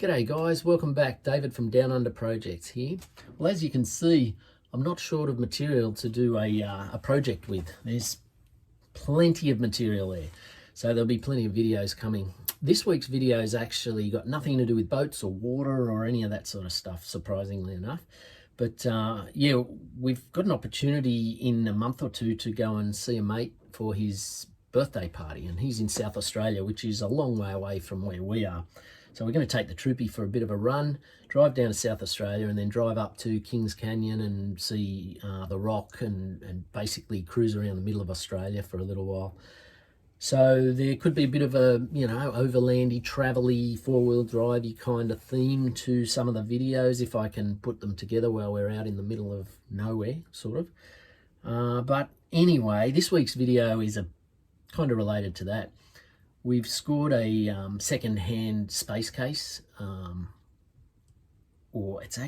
G'day guys, welcome back. David from Down Under Projects here. Well, as you can see, I'm not short of material to do a project with. There's plenty of material there, so there'll be plenty of videos coming. This week's video has actually got nothing to do with boats or water or any of that sort of stuff, surprisingly enough. But yeah, we've got an opportunity in a month or two to go and see a mate for his birthday party, and he's in South Australia, which is a long way away from where we are. So we're going to take the troopy for a bit of a run, drive down to South Australia, and then drive up to Kings Canyon and see the Rock and basically cruise around the middle of Australia for a little while. So there could be a bit of a, you know, overlandy, travel-y, four-wheel drive-y kind of theme to some of the videos if I can put them together while we're out in the middle of nowhere, sort of. But anyway, this week's video is a kind of related to that. We've scored a second-hand space case, or it's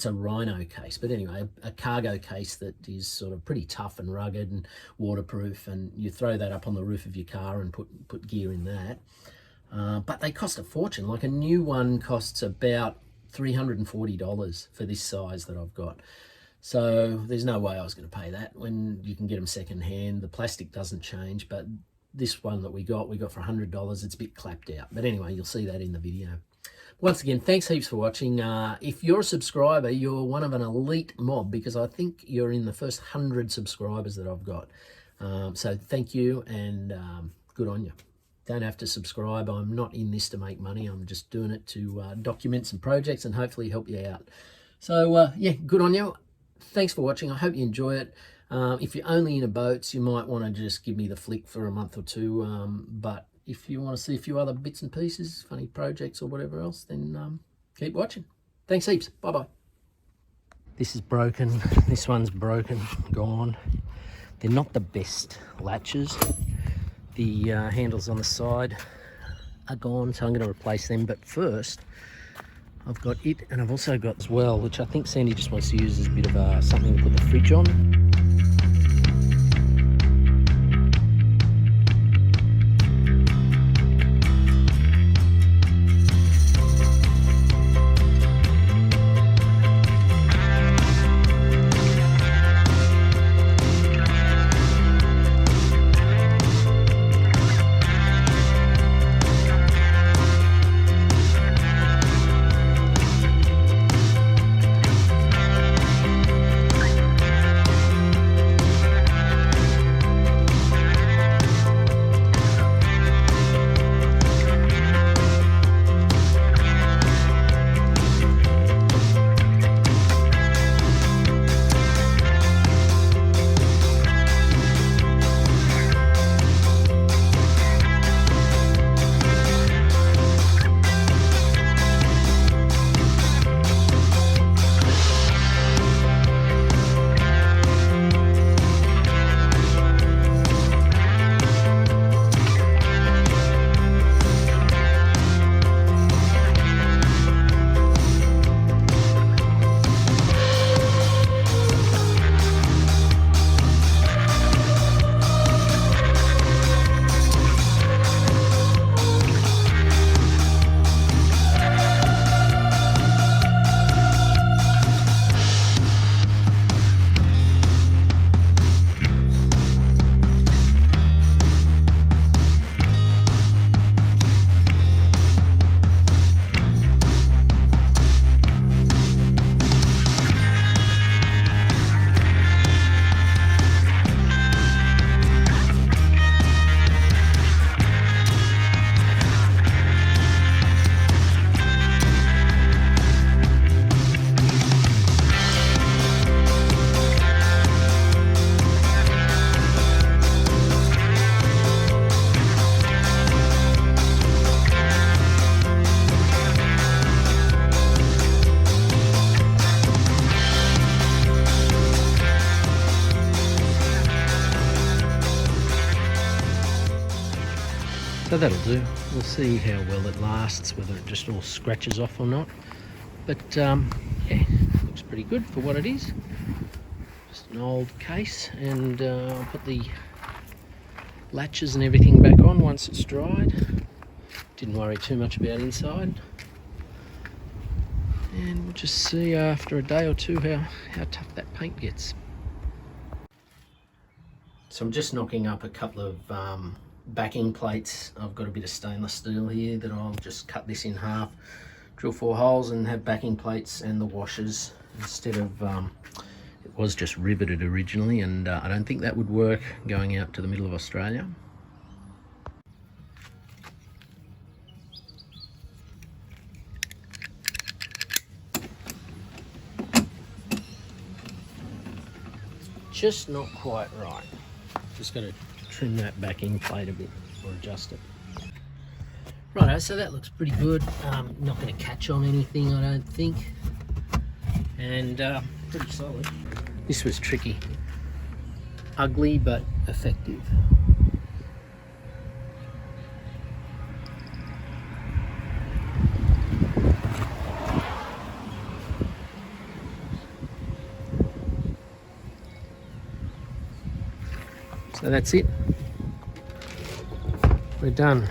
a Rhino case, but anyway, a cargo case that is sort of pretty tough and rugged and waterproof, and you throw that up on the roof of your car and put gear in that. But they cost a fortune. Like a new one costs about $340 for this size that I've got. So there's no way I was going to pay that when you can get them second-hand. The plastic doesn't change, but this one that we got for $100. It's a bit clapped out, but anyway, you'll see that in the video. Once again, thanks heaps for watching. If you're a subscriber, you're one of an elite mob, because I think you're in the first 100 subscribers that I've got. So thank you, and good on you. Don't have to subscribe. I'm not in this to make money. I'm just doing it to document some projects and hopefully help you out. So yeah, good on you. Thanks for watching. I hope you enjoy it. If you're only into boats, you might want to just give me the flick for a month or two. But if you want to see a few other bits and pieces, funny projects or whatever else, then keep watching. Thanks heaps. Bye-bye. This is broken. This one's broken, gone. They're not the best latches. The handles on the side are gone, so I'm going to replace them. But first, I've got it, and I've also got as well, which I think Sandy just wants to use as a bit of something to put the fridge on. So that'll do. We'll see how well it lasts, whether it just all scratches off or not. But yeah, looks pretty good for what it is. Just an old case, and I'll put the latches and everything back on once it's dried. Didn't worry too much about inside. And we'll just see after a day or two how tough that paint gets. So I'm just knocking up a couple of backing plates. I've got a bit of stainless steel here that I'll just cut this in half, drill 4 holes and have backing plates and the washers instead of, it was just riveted originally, and I don't think that would work going out to the middle of Australia. Just not quite right. Just got to trim that backing plate a bit or adjust it. Righto, so that looks pretty good. Not going to catch on anything, I don't think. And pretty solid. This was tricky. Ugly but effective. So that's it. We're done.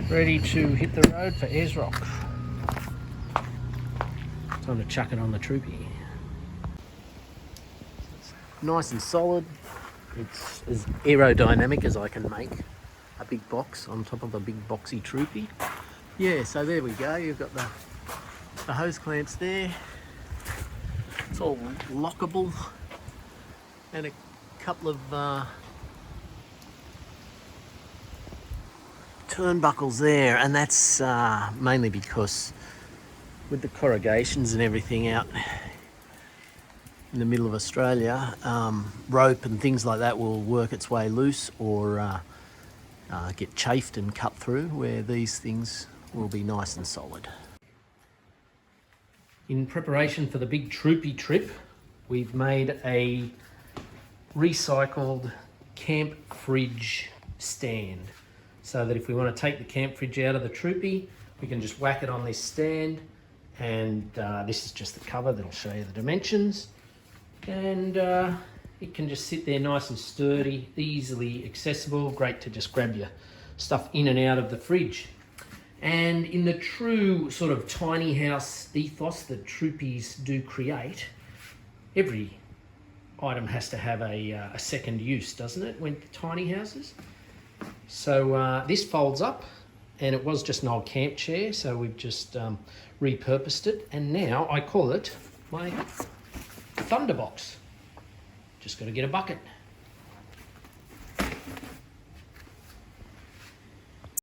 Ready to hit the road for Ayers Rock. Time to chuck it on the troopy. It's nice and solid. It's as aerodynamic as I can make a big box on top of a big boxy troopy. Yeah, so there we go. You've got the hose clamps there. It's all lockable, and a couple of turnbuckles there, and that's mainly because with the corrugations and everything out in the middle of Australia, rope and things like that will work its way loose or get chafed and cut through, where these things will be nice and solid. In preparation for the big troopy trip, we've made a recycled camp fridge stand, so that if we want to take the camp fridge out of the troopy, we can just whack it on this stand, and this is just the cover that'll show you the dimensions. And it can just sit there nice and sturdy, easily accessible, great to just grab your stuff in and out of the fridge. And in the true sort of tiny house ethos that troopies do create, every item has to have a second use, doesn't it, when tiny houses? So this folds up, and it was just an old camp chair, so we've just repurposed it, and now I call it my Thunderbox. Just got to get a bucket.